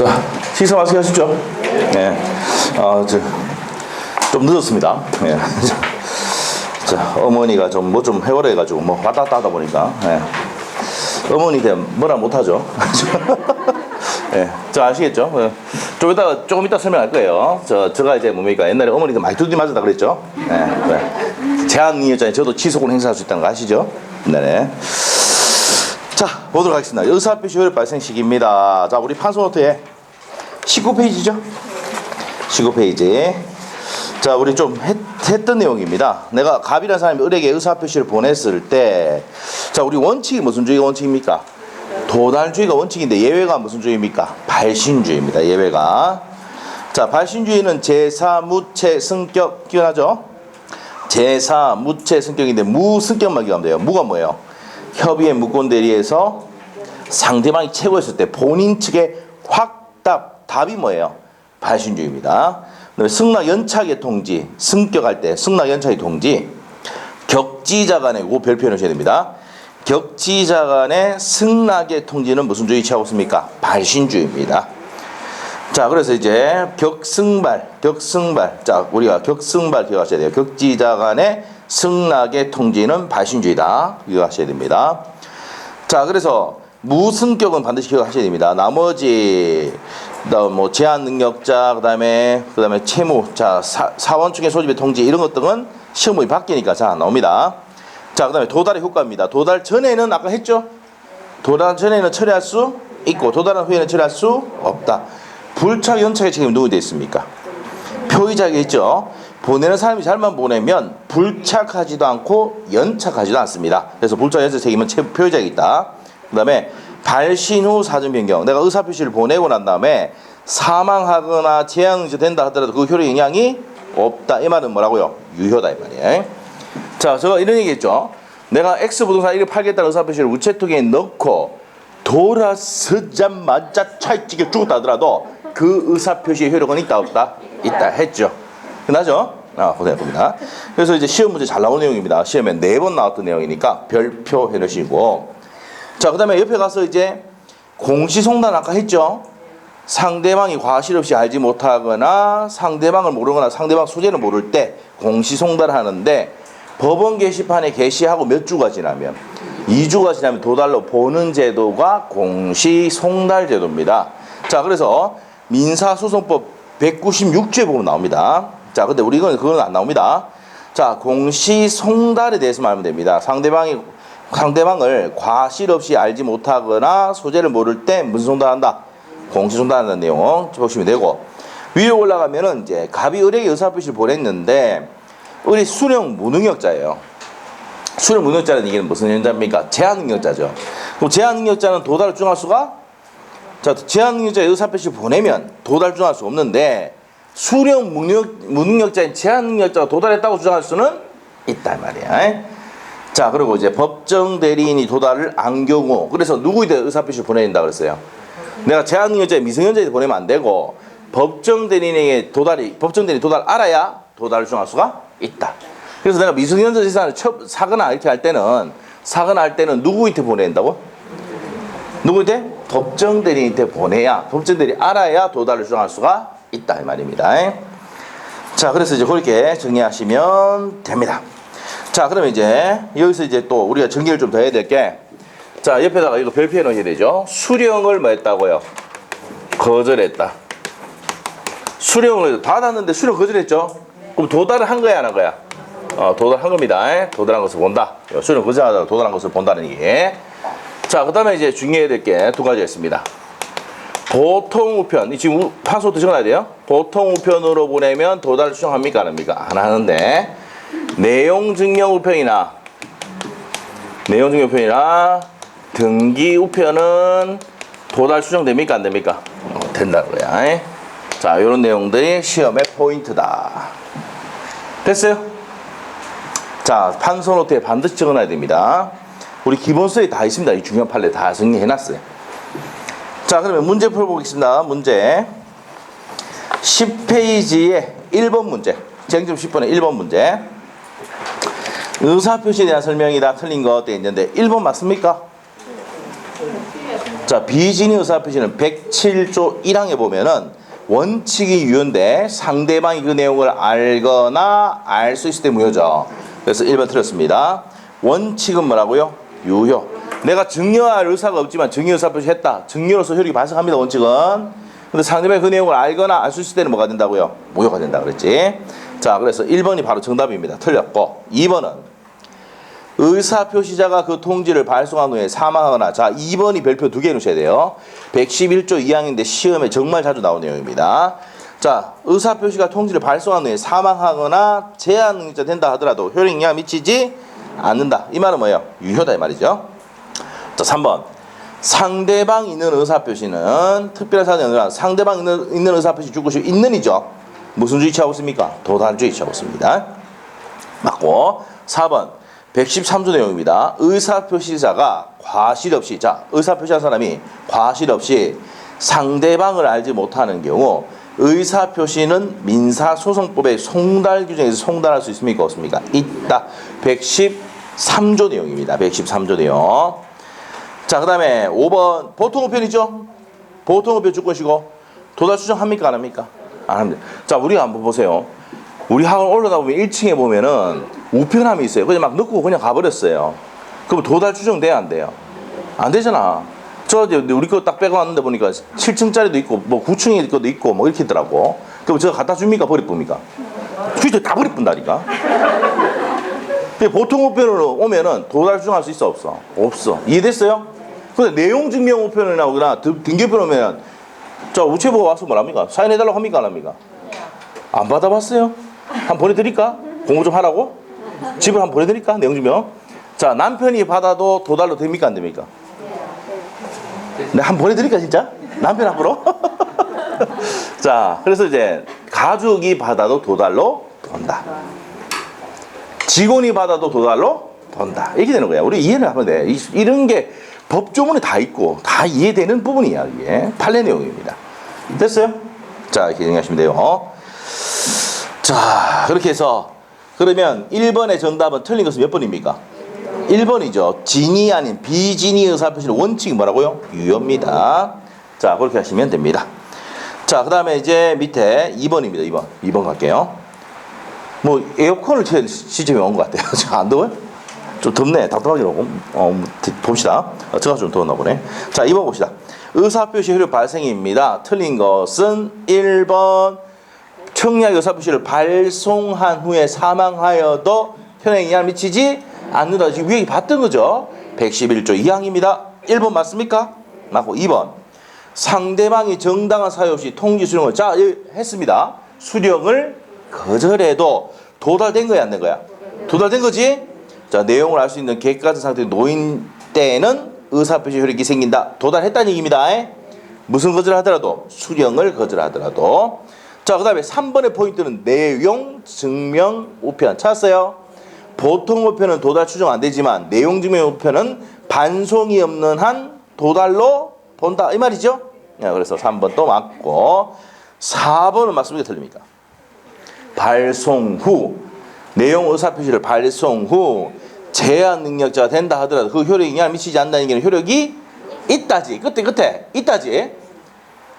자, 식사 맛있게 하시죠? 네. 좀 늦었습니다. 네. 자, 어머니가 좀 뭐 좀 해오래 해가지고 뭐 왔다 갔다 하다 보니까, 네. 어머니 되면 뭐라 못하죠. 네. 저 아시겠죠? 네. 조금 이따 설명할 거예요. 제가 이제 뭡니까? 옛날에 어머니도 많이 두드리 맞았다 그랬죠? 네. 네. 제한능력자에 저도 지속을 행사할 수 있다는 거 아시죠? 네. 자, 보도록 하겠습니다. 의사표시 효력 발생 시기입니다. 자, 우리 판소노트에 19페이지죠? 19페이지. 자, 우리 좀 했던 내용입니다. 내가 갑이라는 사람이 을에게 의사표시를 보냈을 때, 자, 우리 원칙이 무슨 주의가 원칙입니까? 도달주의가 원칙인데 예외가 무슨 주의입니까? 발신주의입니다. 예외가. 자, 발신주의는 제사, 무체, 승격 기억나죠? 제사, 무체, 승격인데 무승격만 기억하면 돼요. 무가 뭐예요? 협의의 무권 대리에서 상대방이 최고였을 때 본인 측의 확답, 답이 뭐예요? 발신주의입니다. 그다음에 승낙 연착의 통지, 승격할 때 승낙 연착의 통지, 격지자 간의 그 별표현을 하셔야 됩니다. 격지자 간의 승낙의 통지는 무슨 주의 취하고 있습니까? 발신주의입니다. 자, 그래서 이제 격승발. 자, 우리가 격승발 기억하셔야 돼요. 격지자 간의 승낙의 통지는 발신주의다. 기억하셔야 됩니다. 자, 그래서 무승격은 반드시 기억하셔야 됩니다. 나머지 뭐 제한 능력자, 그다음에 채무, 자, 사원충의 소집의 통지 이런 것들은 시험이 바뀌니까 잘 안 나옵니다. 자, 그다음에 도달의 효과입니다. 도달 전에는 아까 했죠? 도달 전에는 처리할 수 있고 도달한 후에는 처리할 수 없다. 불착 연착의 책임이 누구에 있습니까? 표의자에게 있죠. 보내는 사람이 잘만 보내면 불착하지도 않고 연착하지도 않습니다. 그래서 불착 연착 책임은 표의자에게 있다. 그 다음에 발신 후 사전 변경. 내가 의사표시를 보내고 난 다음에 사망하거나 재앙이 된다 하더라도 그 효력에 영향이 없다. 이 말은 뭐라고요? 유효다 이 말이에요. 자, 제가 이런 얘기했죠. 내가 X부동산 1을 팔겠다는 의사표시를 우체통에 넣고 돌아서자마자 차에 찍혀 죽었다 하더라도 그 의사표시의 효력은 있다 없다? 있다 했죠. 끝나죠? 보세요 봅니다. 그래서 이제 시험 문제 잘 나온 내용입니다. 시험에 4번 나왔던 내용이니까 별표 해놓으시고. 자, 그 다음에 옆에 가서 이제 공시송단 아까 했죠. 상대방이 과실 없이 알지 못하거나 상대방을 모르거나 상대방 소재를 모를 때 공시송단을 하는데 법원 게시판에 게시하고 몇 주가 지나면 2주가 지나면 도달로 보는 제도가 공시송달 제도입니다. 자, 그래서 민사소송법 196조에 보면 나옵니다. 자, 근데 우리 그건 안 나옵니다. 자, 공시송달에 대해서 말하면 됩니다. 상대방을 과실 없이 알지 못하거나 소재를 모를 때 무슨 송달한다? 공시송달한다는 내용 보시면 되고, 위에 올라가면은 이제 갑이 을에게 의사표시를 보냈는데 을이 수령 무능력자예요. 수령 무능력자는 이게 무슨 현자입니까? 제한능력자죠. 그럼 제한능력자는 도달을 주장할 수가? 자, 제한능력자의 의사표시를 보내면 도달을 주장할 수 없는데 수령 무능력자인 제한능력자가 도달했다고 주장할 수는 있단 말이야. 자, 그리고 이제 법정 대리인이 도달을 안 경우, 그래서 누구에게 의사표시를 보내야 된다 그랬어요? 내가 제한능력자의 미성년자에게 보내면 안 되고 법정 대리인에게 법정 대리인 도달 알아야 도달을 주장할 수가 있다. 그래서 내가 미성년자 재산을 사거나 이렇게 할 때는 누구한테 보내야 된다고? 누구한테? 법정 대리인한테 보내야, 법정 대리인 알아야 도달을 주장할 수가 있다 이 말입니다. 자, 그래서 이제 그렇게 정리하시면 됩니다. 자, 그러면 이제 여기서 이제 또 우리가 정리를 좀 더 해야 될 게, 자, 옆에다가 이거 별표해 놓으셔야 되죠. 수령을 뭐 했다고요? 거절했다. 수령을 받았는데 수령 거절했죠? 그럼 도달을 한 거야 안 한 거야? 도달한 겁니다. 도달한 것을 본다. 수령 거절하다가 도달한 것을 본다는 얘기. 자, 그 다음에 이제 중요해야 될 게 두 가지가 있습니다. 보통 우편, 지금 판소부터 적어놔야 돼요. 보통 우편으로 보내면 도달을 추정합니까 안 합니까? 안 하는데 내용 증명 우편이나 등기 우편은 도달 추정됩니까 안 됩니까? 된다고요. 자, 이런 내용들이 시험의 포인트다. 됐어요? 자, 판소노트에 반드시 적어놔야 됩니다. 우리 기본서에 다 있습니다. 이 중요한 판례 다 정리해놨어요. 자, 그러면 문제 풀어보겠습니다. 문제 10페이지에 1번 문제, 쟁점 10번에 1번 문제. 의사표시에 대한 설명이다. 틀린 거 되어 있는데 1번 맞습니까? 자, 비진의 의사표시는 107조 1항에 보면은 원칙이 유효인데 상대방이 그 내용을 알거나 알 수 있을 때 무효죠. 그래서 1번 틀렸습니다. 원칙은 뭐라고요? 유효. 내가 증여할 의사가 없지만 증여 의사표시 했다. 증여로서 효력이 발생합니다. 원칙은. 근데 상대방이 그 내용을 알거나 알 수 있을 때는 뭐가 된다고요? 무효가 된다 그랬지. 자, 그래서 1번이 바로 정답입니다. 틀렸고 2번은 의사표시자가 그 통지를 발송한 후에 사망하거나, 자 2번이 별표 2개 해놓으셔야 돼요. 111조 2항인데 시험에 정말 자주 나오는 내용입니다. 자, 의사표시가 통지를 발송한 후에 사망하거나 제한 능력자 된다 하더라도 효력에 영향 미치지 않는다. 이 말은 뭐예요? 유효다 이 말이죠. 자, 3번 상대방 있는 의사표시는 특별한 사정이 아니라 상대방 있는 의사표시 줄 것이 있는이죠. 무슨 주의 취하고 있습니까? 도달주의 취하고 있습니다. 맞고 4번 113조 내용입니다. 의사표시자가 과실 없이, 자 의사표시한 사람이 과실 없이 상대방을 알지 못하는 경우 의사표시는 민사소송법의 송달 규정에서 송달할 수 있습니까? 없습니까? 있다. 113조 내용입니다. 113조 내용. 자, 그 다음에 5번 보통우편이죠. 보통우편 주권이고 도달 추정합니까? 안 합니까? 안 합니다. 자, 우리가 한번 보세요. 우리 학원 올라다 보면 1층에 보면은 우편함이 있어요. 그냥 막 넣고 그냥 가버렸어요. 그럼 도달 추정돼야 안 돼요? 안 되잖아. 저 우리 거 딱 빼고 왔는데 보니까 7층짜리도 있고 뭐 9층에 것도 있고 뭐 이렇게 있더라고. 그럼 저거 갖다 줍니까? 버려쁩니까? 그죠? 다 버려뿐다니까. 보통 우편으로 오면은 도달 추정할 수 있어 없어? 없어. 이해됐어요? 근데 내용 증명 우편을 나오거나 등기우편 오면 자 우체부가 와서 뭐랍니까? 사인해달라고 합니까? 안 합니까? 안 받아봤어요? 한번 보내드릴까? 공부 좀 하라고? 집을 한번 보내드릴까? 내용 증명. 자, 남편이 받아도 도달로 됩니까? 안 됩니까? 네, 한번 보내드릴까 진짜? 남편 앞으로? 자, 그래서 이제 가족이 받아도 도달로 돈다. 직원이 받아도 도달로 돈다. 이렇게 되는 거야. 우리 이해를 하면 돼. 이런 게 법조문에 다 있고 다 이해되는 부분이야. 이게 판례 내용입니다. 됐어요? 자, 이렇게 정리하시면 돼요. 자, 그렇게 해서 그러면 1번의 정답은 틀린 것은 몇 번입니까? 1번이죠. 진이 아닌 비진이 의사표시는 원칙이 뭐라고요? 유효입니다. 자, 그렇게 하시면 됩니다. 자, 그 다음에 이제 밑에 2번입니다. 2번 갈게요. 뭐 에어컨을 제 시점이 온 것 같아요. 안 더워요? 좀 덥네. 답답하게 오고. 봅시다. 제가 좀 더웠나 보네. 자, 2번 봅시다. 의사표시 효력 발생입니다. 틀린 것은 1번. 청약 의사표시를 발송한 후에 사망하여도 현행에 영향을 미치지 않는다. 지금 위에 봤던 거죠. 111조 2항입니다. 1번 맞습니까? 맞고 2번. 상대방이 정당한 사유 없이 통지 수령을 자 했습니다. 수령을 거절해도 도달된 거야 안 된 거야? 도달된 거지? 자, 내용을 알 수 있는 객 같은 상태의 노인 때에는 의사표시 효력이 생긴다. 도달했다는 얘기입니다. 무슨 거절하더라도 수령을 거절하더라도. 자, 그 다음에 3번의 포인트는 내용 증명 우편 찾았어요? 보통 우편은 도달 추정 안 되지만 내용 증명 우편은 반송이 없는 한 도달로 본다 이 말이죠. 그래서 3번 또 맞고 4번은 맞습니까? 틀립니까? 발송 후 내용 의사표시를 발송 후 제한 능력자가 된다 하더라도 그 효력에 영향을 미치지 않는다는 얘기는 효력이 있다지. 끝에 있다지.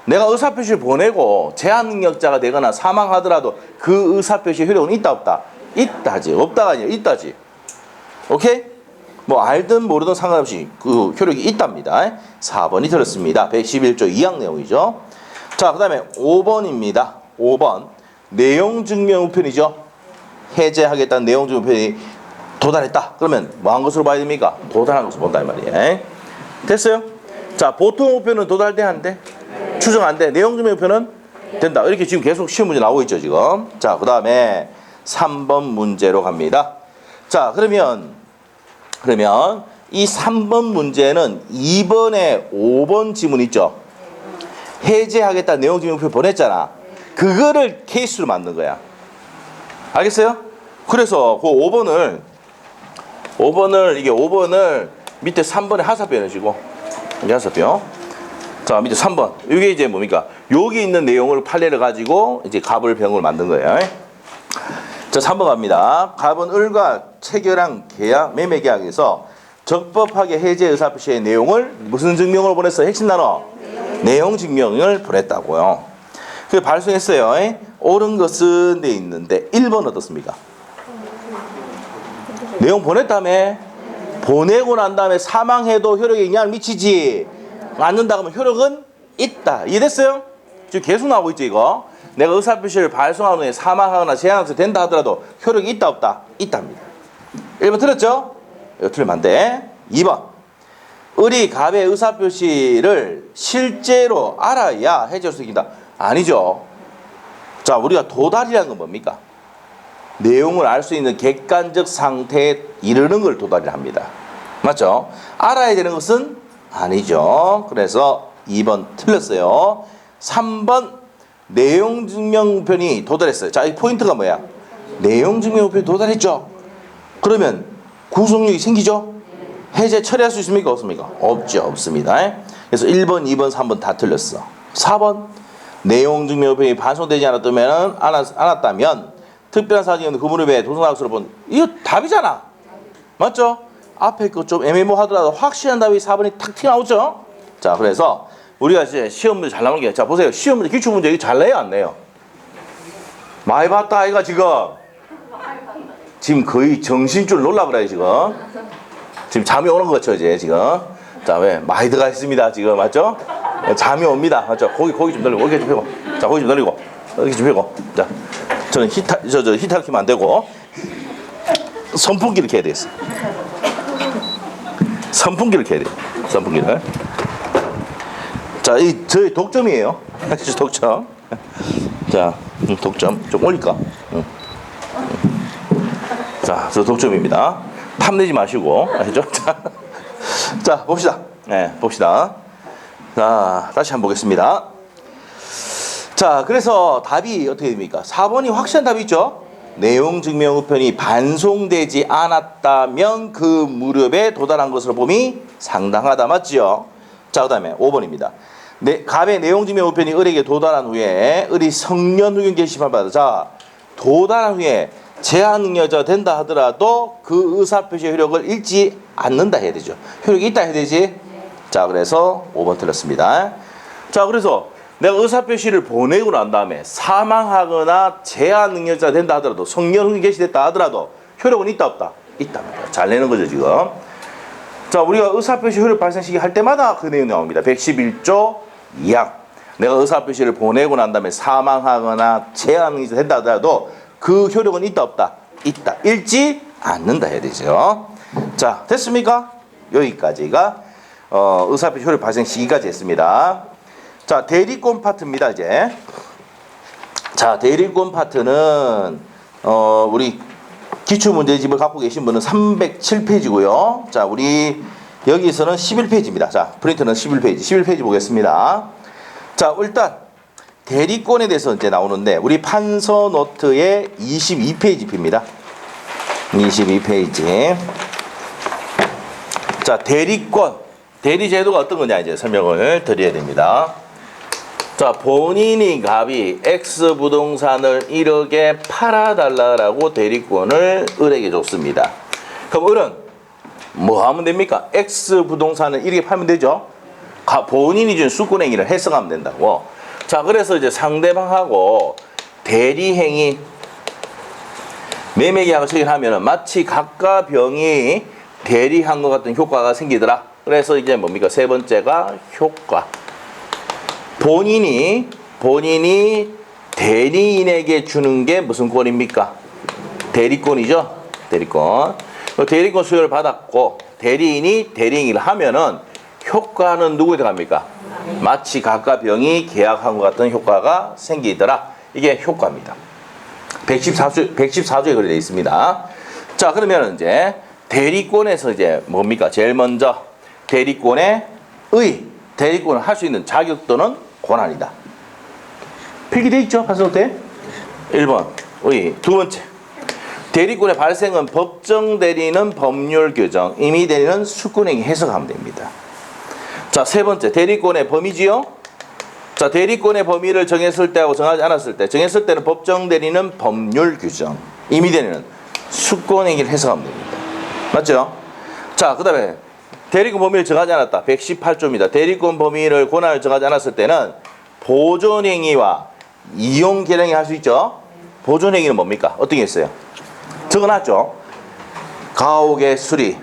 내가 의사표시를 보내고 제한 능력자가 되거나 사망하더라도 그 의사표시의 효력은 있다 없다? 있다지. 없다가 아니라 있다지. 오케이? 뭐 알든 모르든 상관없이 그 효력이 있답니다. 4번이 들었습니다. 111조 2항 내용이죠. 자, 그 다음에 5번입니다. 5번 내용 증명 우편이죠. 해제하겠다는 내용 증명 우편이 도달했다. 그러면 뭐 한 것으로 봐야 됩니까? 도달한 것으로 본다 이 말이에요. 됐어요? 자, 보통 우편은 도달돼 안 돼? 추정 안 돼. 내용 증명 우편은 된다. 이렇게 지금 계속 시험 문제 나오고 있죠 지금. 자, 그 다음에 3번 문제로 갑니다. 자, 그러면 이 3번 문제는 2번에 5번 지문 있죠. 해제하겠다 내용 증명 우편 보냈잖아. 그거를 케이스로 만든 거야. 알겠어요? 그래서 그 5번을 밑에 3번에 하사표 넣으시고 이게 하사표. 자, 밑에 3번. 이게 이제 뭡니까? 여기 있는 내용을 판례를 가지고 이제 갑을 병을 만든 거예요. 자, 3번 갑니다. 갑은 을과 체결한 계약, 매매 계약에서 적법하게 해제 의사표시의 내용을 무슨 증명으로 보냈어? 핵심 단어. 내용 증명을 보냈다고요. 그 발송했어요. 옳은 것은 돼 있는데 1번 어떻습니까? 내용 보냈다며. 보내고 난 다음에 사망해도 효력에 영향을 미치지 않는다 그러면 효력은 있다. 이해됐어요? 지금 계속 나오고 있죠 이거. 내가 의사표시를 발송한 후에 사망하거나 제한해서 된다 하더라도 효력이 있다 없다? 있답니다. 1번 틀렸죠? 이거 틀리면 안 돼. 2번 을이 갑의 의사표시를 실제로 알아야 해줄 수 있다. 아니죠. 자, 우리가 도달이라는 건 뭡니까? 내용을 알 수 있는 객관적 상태에 이르는 걸 도달이라 합니다. 맞죠? 알아야 되는 것은 아니죠. 그래서 2번 틀렸어요. 3번 내용 증명우편이 도달했어요. 자, 이 포인트가 뭐야? 내용 증명우편이 도달했죠. 그러면 구속력이 생기죠? 해제 처리할 수 있습니까? 없습니까? 없죠. 없습니다. 그래서 1번, 2번, 3번 다 틀렸어. 4번 내용 증명우편이 반송되지 않았다면 특별한 사정이 없는 그 무렵에 도성학수로 본 이거 답이잖아. 맞죠? 앞에 거 좀 애매모호하더라도 확실한 답이 4번이 탁 튀어나오죠. 자, 그래서 우리가 이제 시험 문제 잘 나오는 게, 자 보세요. 시험 문제 기출 문제 이거 잘 내요 안 내요? 많이 봤다 아이가 지금 거의 정신줄 놀라버려요 지금 잠이 오는 거죠 이제 지금. 자, 왜 많이 들어가 있습니다 지금. 맞죠? 잠이 옵니다. 맞죠? 고기 좀 돌리고, 고기 좀 펴고, 자 고기 좀 돌리고, 여기 좀 펴고. 자, 저는 히터 키면 안 되고 선풍기를 켜야 되겠어. 선풍기를 켜야 돼. 선풍기를. 자, 이 저희 독점이에요. 독점. 자, 독점 좀 올릴까? 자, 저 독점입니다. 탐내지 마시고, 알죠? 자, 봅시다. 네, 봅시다. 자, 다시 한번 보겠습니다. 자, 그래서 답이 어떻게 됩니까? 4번이 확실한 답이 있죠? 내용 증명 우편이 반송되지 않았다면 그 무렵에 도달한 것으로 봄이 상당하다. 맞지요? 자, 그 다음에 5번입니다. 갑의 내용 증명 우편이 을에게 도달한 후에 을이 성년 후견 게시판을 받아. 자, 도달한 후에 제한 능력자가 된다 하더라도 그 의사표시의 효력을 잃지 않는다 해야 되죠. 효력이 있다 해야 되지. 자, 그래서 5번 틀렸습니다. 자, 그래서 내가 의사표시를 보내고 난 다음에 사망하거나 제한 능력자가 된다 하더라도 성년 후견 게시됐다 하더라도 효력은 있다 없다? 있답니다. 잘 내는 거죠 지금. 자, 우리가 의사표시 효력 발생시기 할 때마다 그 내용이 나옵니다. 111조 2항. 내가 의사표시를 보내고 난 다음에 사망하거나 제한 능력자가 된다 하더라도 그 효력은 있다 없다? 있다. 잃지 않는다 해야 되죠. 자, 됐습니까? 여기까지가 의사표시 효력 발생 시기까지 했습니다. 자, 대리권 파트입니다 이제. 자, 대리권 파트는 우리 기출문제집을 갖고 계신 분은 307페이지고요. 자, 우리 여기서는 11페이지입니다. 자, 프린트는 11페이지 보겠습니다. 자, 일단 대리권에 대해서 이제 나오는데 우리 판서 노트의 22페이지입니다. 22페이지. 자, 대리권. 대리 제도가 어떤 거냐 이제 설명을 드려야 됩니다. 자, 본인이 갑이 X 부동산을 1억에 팔아달라고 대리권을 을에게 줬습니다. 그럼 을은 뭐 하면 됩니까? X 부동산을 1억에 팔면 되죠? 본인이 준 수권행위를 해석하면 된다고. 자, 그래서 이제 상대방하고 대리행위 매매계약을 체결하면은 마치 갑과 병이 대리한 것 같은 효과가 생기더라. 그래서 이제 뭡니까? 세 번째가 효과. 본인이 대리인에게 주는 게 무슨 권입니까? 대리권이죠. 대리권. 대리권 수여를 받았고 대리인이 대리행위를 하면은 효과는 누구에 들어갑니까? 마치 갑과 병이 계약한 것 같은 효과가 생기더라. 이게 효과입니다. 114조에 그렇게 되어 있습니다. 자, 그러면 이제 대리권에서 이제 뭡니까? 제일 먼저 대리권을 할 수 있는 자격 또는 권한이다. 필기되어 있죠? 판서 때 1번 의. 두 번째, 대리권의 발생은 법정 대리는 법률 규정, 임의 대리는 수권행위 해석하면 됩니다. 자, 세 번째, 대리권의 범위지요? 자, 대리권의 범위를 정했을 때하고 정하지 않았을 때, 정했을 때는 법정 대리는 법률 규정, 임의 대리는 수권행위를 해석하면 됩니다. 맞죠? 자, 그 다음에 대리권 범위를 정하지 않았다. 118조입니다. 대리권 범위를 권한을 정하지 않았을 때는 보존행위와 이용계량이 할 수 있죠. 보존행위는 뭡니까? 어떻게 했어요? 적어놨죠. 가옥의 수리.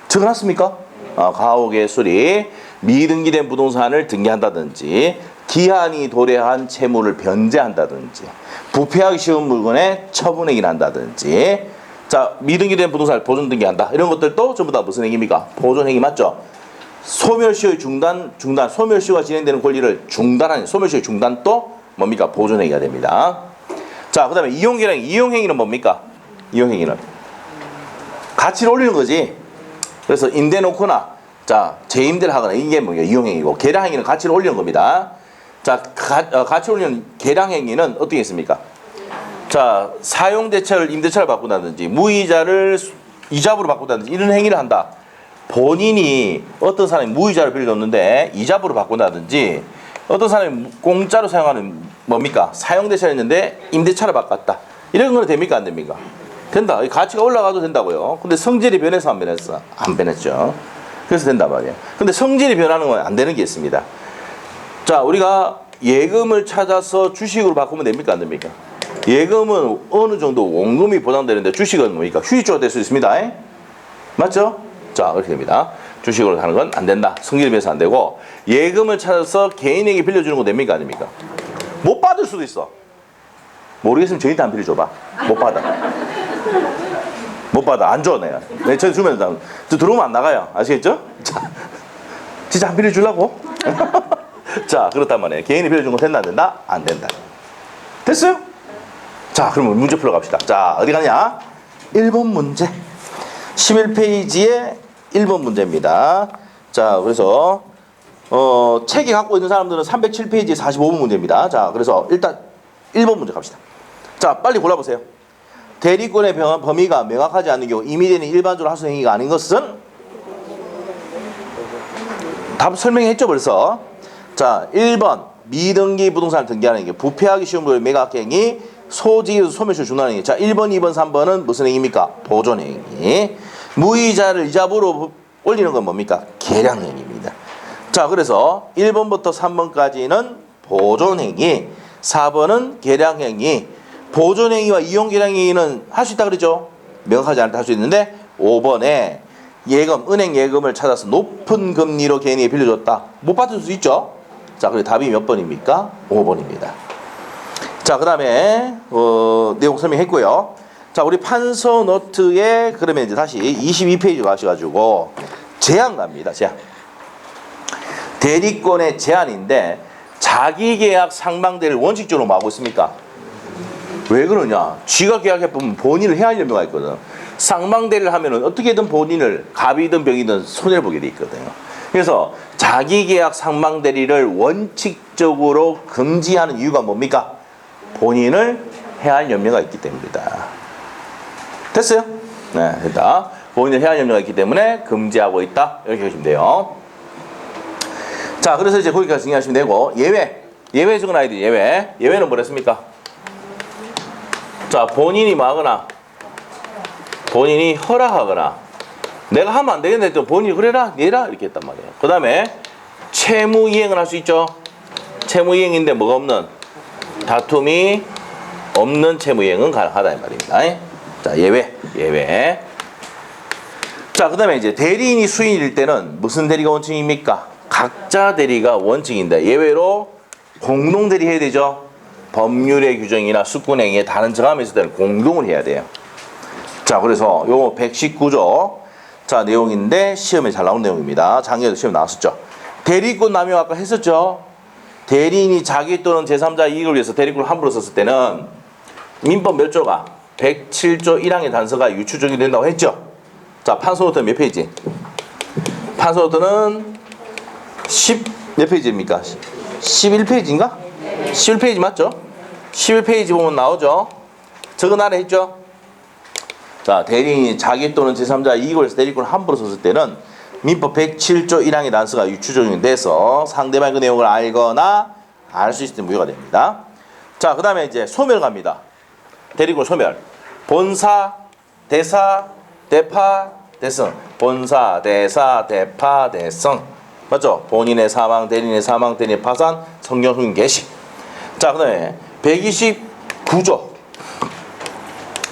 적어놨습니까? 가옥의 수리. 미등기된 부동산을 등기한다든지 기한이 도래한 채무를 변제한다든지 부패하기 쉬운 물건의 처분행위를 한다든지 자, 미등기된 부동산을 보존 등기한다. 이런 것들도 전부 다 무슨 행위입니까? 보존행위 맞죠? 소멸시효의 중단, 소멸시효가 진행되는 권리를 중단하는 소멸시효의 중단도 뭡니까? 보존행위가 됩니다. 자, 그 다음에 이용계량, 이용행위는 뭡니까? 이용행위는 가치를 올리는 거지. 그래서 임대 놓거나 자, 재임대를 하거나 이게 뭐예요? 이용행위고 계량행위는 가치를 올리는 겁니다. 자, 가치 올리는 계량행위는 어떻게 했습니까? 자, 사용대차를 임대차를 바꾼다든지 무이자를 이자부로 바꾼다든지 이런 행위를 한다. 본인이 어떤 사람이 무이자를 빌려줬는데 이자부로 바꾼다든지 어떤 사람이 공짜로 사용하는 뭡니까? 사용대차였는데 임대차를 바꿨다. 이런 거는 됩니까? 안 됩니까? 된다. 가치가 올라가도 된다고요. 근데 성질이 변해서 안 변했어? 안 변했죠. 그래서 된단 말이에요. 근데 성질이 변하는 건 안 되는 게 있습니다. 자, 우리가 예금을 찾아서 주식으로 바꾸면 됩니까? 안 됩니까? 예금은 어느 정도 원금이 보장되는데 주식은 뭡니까? 휴지조가 될 수 있습니다. 맞죠? 자, 그렇게 됩니다. 주식으로 하는 건 안 된다. 성질이 변해서 안 되고 예금을 찾아서 개인에게 빌려주는 거 됩니까? 안 됩니까? 못 받을 수도 있어. 모르겠으면 저희한테 안 빌려줘봐. 못 받아. 못 받아. 안 줘, 내가. 내 저 주면 저 들어오면 안 나가요. 아시겠죠? 자, 진짜 안 빌려주려고? 자, 그렇단 말이에요. 개인이 빌려준 거 된다, 안 된다? 안 된다. 됐어요? 자, 그러면 문제 풀러 갑시다. 자, 어디 가냐? 1번 문제. 11페이지에 1번 문제입니다. 자, 그래서 책이 갖고 있는 사람들은 307페이지에 45번 문제입니다. 자, 그래서 일단 1번 문제 갑시다. 자, 빨리 골라보세요. 대리권의 범위가 명확하지 않은 경우 임의되는 일반적으로 하수 행위가 아닌 것은 답 설명했죠 벌써. 자, 1번 미등기 부동산을 등기하는 행위, 부패하기 쉬운 물건의 매각행위, 소지에서 소멸시효 중단하는 행위. 자, 1번, 2번, 3번은 무슨 행위입니까? 보존행위. 무이자를 이자부로 올리는 건 뭡니까? 계량행위입니다. 자, 그래서 1번부터 3번까지는 보존행위, 4번은 계량행위. 보존행위와 이용계량행위는 할 수 있다 그러죠? 명확하지 않을 때 할 수 있는데 5번에 예금, 은행 예금을 찾아서 높은 금리로 개인에게 빌려줬다. 못 받을 수 있죠? 자, 그리고 답이 몇 번입니까? 5번입니다. 자, 그 다음에 내용 설명했고요. 자, 우리 판서 노트에 그러면 이제 다시 22페이지 가셔가지고 제한 갑니다. 제한. 대리권의 제한인데 자기계약 상방대를 원칙적으로 뭐 하고 있습니까? 왜 그러냐? 쥐가 계약해보면 본인을 해야 할 염려가 있거든. 상방대를 하면은 어떻게든 본인을 갑이든 병이든 손해를 보게 돼 있거든요. 그래서 자기계약 상방대리를 원칙적으로 금지하는 이유가 뭡니까? 본인을 해야 할 염려가 있기 때문이다. 됐어요? 네, 됐다. 본인을 해야 할 염려가 있기 때문에 금지하고 있다. 이렇게 보시면 돼요. 자, 그래서 이제 거기까지 정리하시면 되고 예외 적어놔야 돼. 예외는 뭐랬습니까? 자, 본인이 뭐하거나 본인이 허락하거나 내가 하면 안 되겠는데 또 본인이 그래라 내라 이렇게 했단 말이에요. 그 다음에 채무이행을 할 수 있죠. 채무이행인데 뭐가 없는 다툼이 없는 채무이행은 가능하다 이 말입니다. 자, 예외. 자, 그 다음에 이제 대리인이 수인일 때는 무슨 대리가 원칙입니까? 각자 대리가 원칙인데 예외로 공동 대리 해야 되죠. 법률의 규정이나 숙군행위에 다른 정함이 있을 때는 공동을 해야 돼요. 자, 그래서 요거 119조 자 내용인데 시험에 잘 나온 내용입니다. 작년에도 시험 나왔었죠. 대리권 남용 아까 했었죠. 대리인이 자기 또는 제3자 이익을 위해서 대리권을 함부로 썼을 때는 민법 몇 조가 107조 1항의 단서가 유추적이 된다고 했죠. 자, 판소노트 몇 페이지? 판소노트는 몇 페이지입니까? 11페이지인가? 11페이지 맞죠? 11페이지 보면 나오죠? 적은 아래 했죠? 자, 대리인이 자기 또는 제3자 이익을 위해서 대리권을 함부로 썼을 때는 민법 107조 1항의 단서가 유추적용이 돼서 상대방이 그 내용을 알거나 알 수 있을 때 무효가 됩니다. 자, 그 다음에 이제 소멸 갑니다. 대리권 소멸. 본사, 대사, 대파, 대승. 본사, 대사, 대파, 대성. 맞죠? 본인의 사망, 대리인의 사망, 대리인의 파산, 성령 후임 개시. 자, 그 다음에 129조.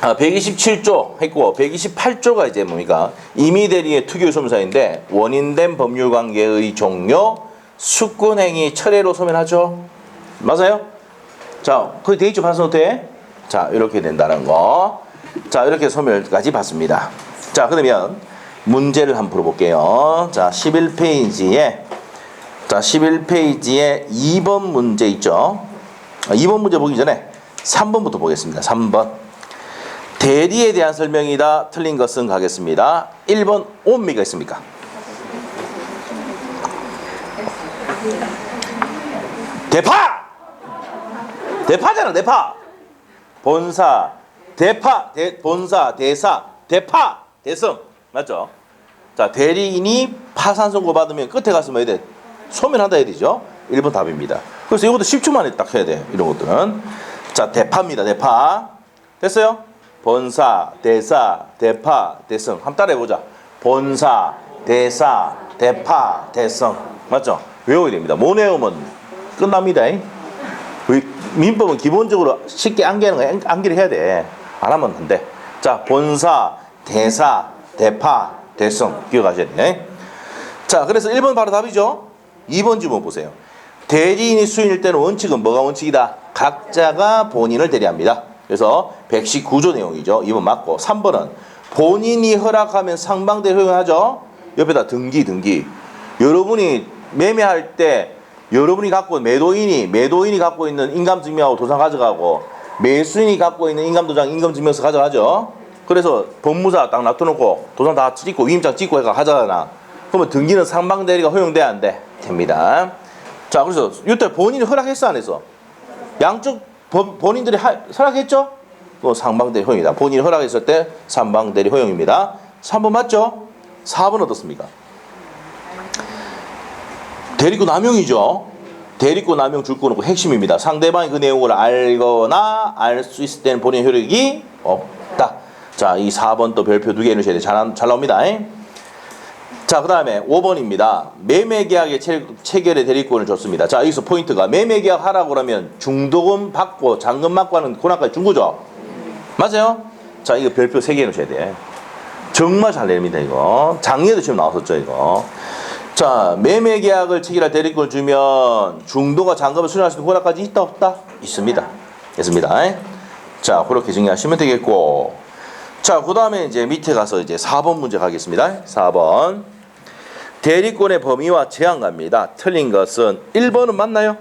127조 했고 128조가 이제 뭡니까? 임의대리의 특유소명사인데 원인된 법률관계의 종료, 숙군행위 철회로 소멸하죠. 맞아요? 자, 거기 돼 있죠, 판서노트에? 자, 이렇게 된다는 거. 자, 이렇게 소멸까지 봤습니다. 자, 그러면 문제를 한번 풀어볼게요. 자, 11페이지에 2번 문제 있죠. 2번 문제 보기 전에 3번부터 보겠습니다. 3번. 대리에 대한 설명이다. 틀린 것은 가겠습니다. 1번 온미가 있습니까? 대파! 대파잖아, 대파. 본사, 대파, 본사, 대사, 대파, 대성. 맞죠? 자, 대리인이 파산 선고 받으면 끝에 가서 뭐 해야 돼? 소멸한다 해야 되죠? 1번 답입니다. 그래서 이것도 10초 만에 딱 해야 돼. 이런 것들은. 자, 대파입니다. 대파. 됐어요? 본사, 대사, 대파, 대성. 한번 따라 해보자. 본사, 대사, 대파, 대성. 맞죠? 외워야 됩니다. 못 외우면 끝납니다. 민법은 기본적으로 쉽게 암기하는 거 암기를 해야 돼. 안 하면 안 돼. 자, 본사, 대사, 대파, 대성. 기억하셔야 돼. 자, 그래서 1번 바로 답이죠. 2번 질문 보세요. 대리인이 수인일 때는 원칙은 뭐가 원칙이다? 각자가 본인을 대리합니다. 그래서 119조 내용이죠. 2번 맞고 3번은 본인이 허락하면 상방대 허용하죠. 옆에다 등기. 여러분이 매매할 때 여러분이 갖고 매도인이 갖고 있는 인감증명하고 도장 가져가고 매수인이 갖고 있는 인감도장 인감증명서 가져가죠. 그래서 법무사 딱 놔둬놓고 도장 다 찍고 위임장 찍고 해가 가져가나. 그러면 등기는 상방대리가 허용돼야 안 돼? 됩니다. 자, 그래서 이때 본인이 허락했어 안 했어? 양쪽 본인들이 허락했죠? 또 상방대리 허용이다. 본인이 허락했을 때 상방대리 허용입니다. 3번 맞죠? 4번 어떻습니까? 대리권 남용이죠. 대리권 남용 줄거 놓고 핵심입니다. 상대방이 그 내용을 알거나 알 수 있을 때는 본인 효력이 없다. 자, 이 4번 또 별표 2개 넣으셔야 돼. 잘 나옵니다. 자, 그 다음에 5번입니다. 매매계약의 체결의 대리권을 줬습니다. 자, 여기서 포인트가 매매계약 하라고 그러면 중도금 받고 잔금 받고 하는 권한까지 준 거죠? 맞아요? 자, 이거 별표 3개 넣으셔야 돼. 정말 잘 냅니다, 이거. 작년에도 지금 나왔었죠, 이거. 자, 매매계약을 체결할 대리권을 주면 중도가 잔금을 수령할 수 있는 권한까지 있다, 없다? 있습니다. 있습니다. 자, 그렇게 정리하시면 되겠고. 자, 그 다음에 이제 밑에 가서 이제 4번 문제 가겠습니다. 4번. 대리권의 범위와 제한갑니다. 틀린 것은 1번은 맞나요?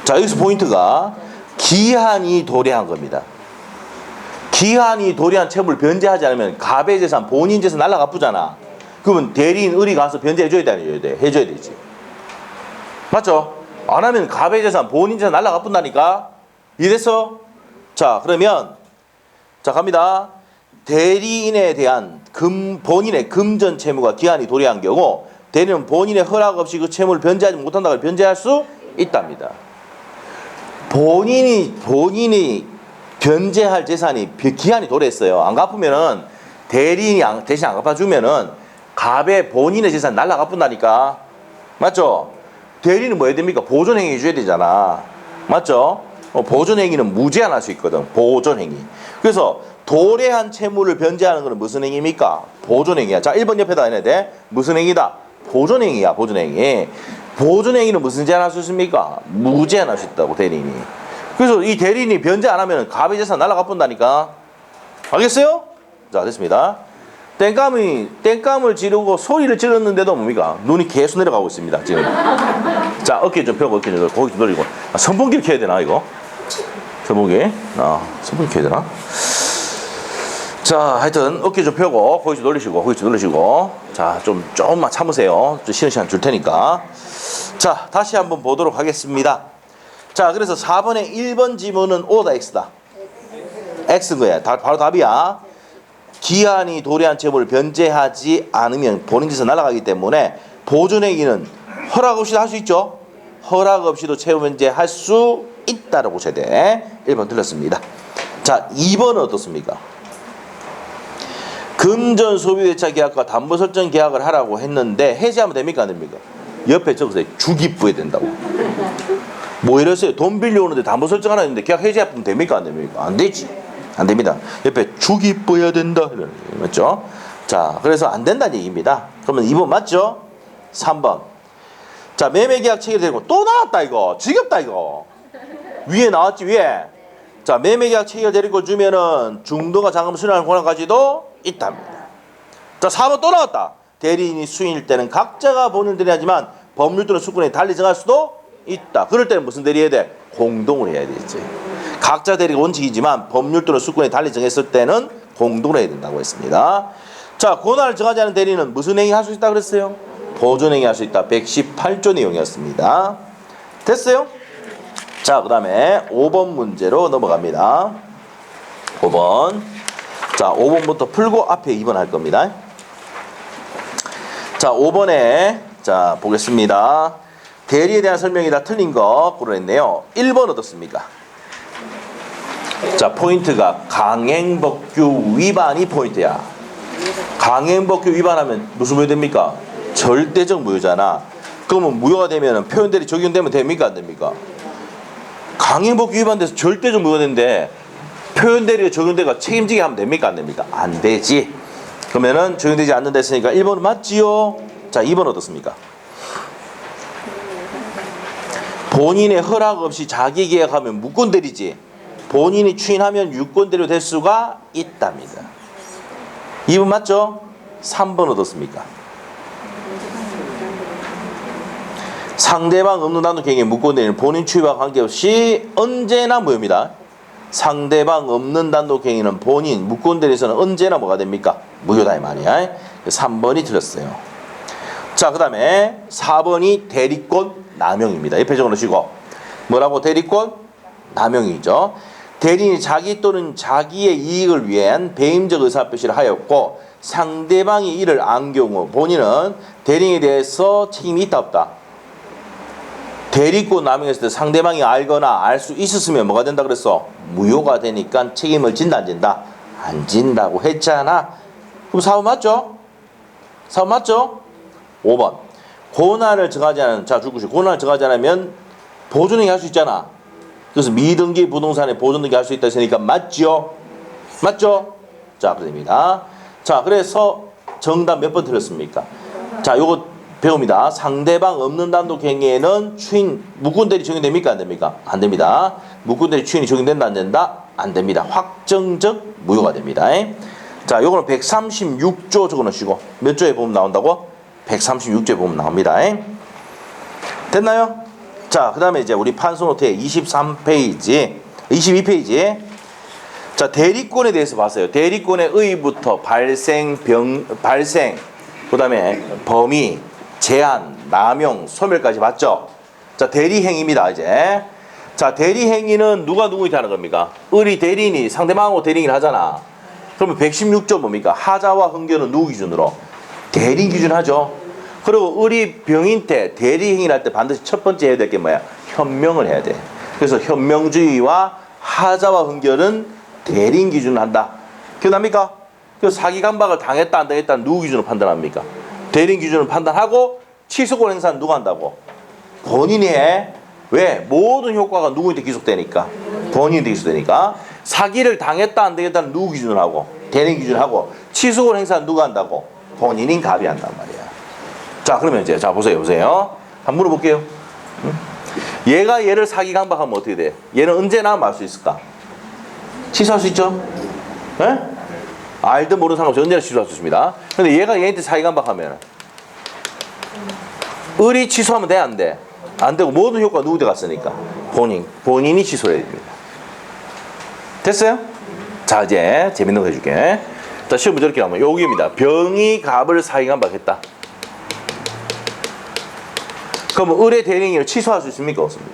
자, 여기서 포인트가 기한이 도래한 겁니다. 기한이 도래한 채무를 변제하지 않으면 갑의 재산, 본인 재산 날라가 뿌잖아. 그러면 대리인 을이 가서 변제해줘야 돼. 해줘야 되지. 맞죠? 안 하면 갑의 재산, 본인 재산 날라가 뿐다니까. 이해됐어? 자, 그러면 자, 갑니다. 대리인에 대한 본인의 금전 채무가 기한이 도래한 경우 대리인은 본인의 허락 없이 그 채무를 변제하지 못한다고 변제할 수 있답니다. 본인이 변제할 재산이 기한이 도래했어요. 안 갚으면은 대리인이 대신 안 갚아주면은 갑의 본인의 재산 날라가 뿐다니까. 맞죠? 대리인은 뭐 해야 됩니까? 보존행위 해줘야 되잖아. 맞죠? 보존행위는 무제한할 수 있거든. 보존행위. 그래서 도래한 채무를 변제하는 것은 무슨 행위입니까? 보존행위야. 자, 1번 옆에다 해야 돼. 무슨 행위다? 보존행위야. 보존행위. 보존행위는 무슨 제한할 수 있습니까? 무제한할 수 있다고, 대리인이. 그래서 이 대리인이 변제 안 하면 갑의 재산 날아가 본다니까. 알겠어요? 자, 됐습니다. 땡감을 지르고 소리를 질렀는데도 뭡니까? 눈이 계속 내려가고 있습니다, 지금. 자, 어깨 좀 펴고, 어깨 좀 고기 좀 돌리고. 선풍기를 켜야 되나, 이거? 선풍기. 선풍기 켜야 되나? 자, 하여튼, 어깨 좀 펴고, 고기 좀 돌리시고. 자, 조금만 참으세요. 좀 쉬는 시간 줄 테니까. 자, 다시 한번 보도록 하겠습니다. 자, 그래서 4번의 1번 지문은 O다, X다? X인 거야. 바로 답이야. 기한이 도래한 채무를 변제하지 않으면 본인 재산 날아가기 때문에 보존행위는 허락 없이도 할 수 있죠. 허락 없이도 채무 변제할 수 있다라고 보셔야 돼. 1번 틀렸습니다. 자, 2번은 어떻습니까? 금전 소비대차 계약과 담보설정 계약을 하라고 했는데 해지하면 됩니까? 안 됩니까? 옆에 적으세요. 주기부에 된다고. 뭐 이랬어요. 돈 빌려오는데 담보설정 하나 했는데 계약 해지하면 됩니까? 안 됩니까? 안 되지. 안 됩니다. 옆에 주기부해야 된다. 맞죠? 자, 그래서 안 된다는 얘기입니다. 그러면 2번 맞죠? 3번. 자, 매매계약 체결되고 또 나왔다 이거. 지겹다 이거. 위에 나왔지 위에. 자, 매매계약 체결되고 주면은 중도가 자금 수령할 권한까지도 있답니다. 자, 4번 또 나왔다. 대리인이 수인일 때는 각자가 본인을 대리하지만 법률 또는 수권에 달리 정할 수도 있다. 그럴 때는 무슨 대리해야 돼? 공동을 해야 되겠지. 각자 대리가 원칙이지만 법률 또는 수권에 달리 정했을 때는 공동을 해야 된다고 했습니다. 자, 권한을 정하지 않은 대리는 무슨 행위 할 수 있다 그랬어요? 보존행위 할 수 있다. 118조 내용이었습니다. 됐어요? 자, 그 다음에 5번 문제로 넘어갑니다. 5번. 자, 5번부터 풀고 앞에 2번 할 겁니다. 자, 5번에 자 보겠습니다. 대리에 대한 설명이 다 틀린 거 고르냈네요. 1번 어떻습니까? 자, 포인트가 강행법규 위반이 포인트야. 강행법규 위반하면 무슨 무효 됩니까? 절대적 무효잖아. 그러면 무효가 되면 표현대리 적용되면 됩니까? 안 됩니까? 강행법규 위반돼서 절대적 무효가 되는데 표현대리가 적용되고 책임지게 하면 됩니까? 안 됩니까? 안 되지. 그러면은 적용되지 않는다 했으니까 1번은 맞지요? 자, 2번 어떻습니까? 본인의 허락 없이 자기 계약하면 무권대리지. 본인이 추인하면 유권대리로 될 수가 있답니다. 2번 맞죠? 3번 어떻습니까? 상대방 없는 단독행위의 무권대리는 본인 추이와 관계없이 언제나 무효입니다. 상대방 없는 단독행위는 본인 무권대리에서는 언제나 뭐가 됩니까? 무효다 이 말이야. 3번이 틀렸어요. 자, 그 다음에 4번이 대리권 남용입니다. 옆에 적어놓으시고 뭐라고? 대리권 남용이죠. 대리인이 자기 또는 자기의 이익을 위한 배임적 의사표시를 하였고 상대방이 이를 안 경우 본인은 대리인에 대해서 책임이 있다 없다? 대리권 남용했을 때 상대방이 알거나 알 수 있었으면 뭐가 된다 그랬어? 무효가 되니까 책임을 진다 안 진다? 안 진다고 했잖아. 그럼 4번 맞죠? 4번 맞죠? 5번. 권한을 정하지 않은, 자, 줄것이 권한을 정하지 않으면 보존행위 할 수 있잖아. 그래서 미등기 부동산에 보존등기 할 수 있다 했으니까 맞죠? 맞죠? 자, 그럽니다. 자, 그래서 정답 몇 번 틀렸습니까? 자, 요거 배웁니다. 상대방 없는 단독행위에는 추인, 무권대리 적용됩니까? 안 됩니까? 안 됩니다. 무권대리 추인이 적용된다 안 된다? 안 됩니다. 확정적 무효가 됩니다. 자, 요거는 136조 적어놓으시고 몇 조에 보면 나온다고? 136조에 보면 나옵니다. 됐나요? 자, 그 다음에 이제 우리 판소노트의 23페이지 22페이지 자, 대리권에 대해서 봤어요. 대리권의 의부터 발생, 그 다음에 범위, 제한, 남용, 소멸까지 봤죠? 자, 대리행위입니다, 이제. 자, 대리행위는 누가 누구한테 하는 겁니까? 의리 대리인이 상대방하고 대리행위를 하잖아. 그러면 116조 뭡니까? 하자와 흥견은 누구 기준으로? 대리인 기준 하죠. 그리고 의리 병인 때 대리행위를 할 때 반드시 첫 번째 해야 될 게 뭐야? 현명을 해야 돼. 그래서 현명주의와 하자와 흥견은 대리인 기준으로 한다. 기억납니까? 그 사기 강박을 당했다 안 당했다 누구 기준으로 판단합니까? 대리인 기준으로 판단하고 취소권 행사는 누가 한다고? 본인이 해. 왜? 모든 효과가 누구한테 기속되니까. 본인한테 기속되니까. 사기를 당했다 안 당했다는 누구 기준으로 하고? 대리인 기준으로 하고. 취소권 행사는 누가 한다고? 본인이 가비한단 말이야. 자, 그러면 이제 자 보세요. 한번 물어볼게요. 응? 얘가 얘를 사기 강박하면 어떻게 돼? 얘는 언제나 말 수 있을까? 취소할 수 있죠? 예? 알든 모르든 상관없이 언제나 취소할 수 있습니다. 근데 얘가 얘한테 사기 강박하면 의리 취소하면 돼? 안 돼? 안 되고 모든 효과가 누구한테 갔으니까? 본인이 취소를 해야 됩니다. 됐어요? 자, 이제 재밌는 거 해줄게. 자, 시험 문제 이렇게 나오면 여기입니다. 병이 갑을 사기 강박했다. 그러면 의뢰 대리인을 취소할 수 있습니까? 없습니까?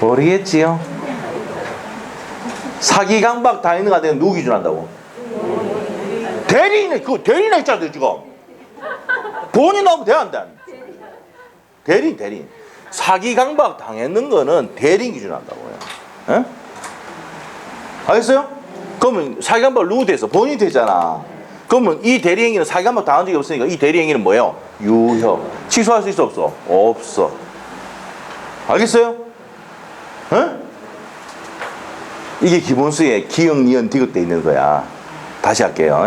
모르겠지요. 사기 강박 당했는 거 누구 기준한다고? 대리인이 그 대리인 했잖아요 지금. 본인 나오면 돼 안 돼? 대리인. 사기 강박 당했는 거는 대리인 기준한다고요. 에? 알겠어요? 그러면 사기감박을 누구한테 했어? 본인이 했잖아. 그러면 이 대리행위는 사기감박 당한 적이 없으니까 이 대리행위는 뭐예요? 유효. 취소할 수 있어 없어? 없어. 알겠어요? 에? 이게 기본수에 기역, 니은, 디귿 돼 있는 거야. 다시 할게요.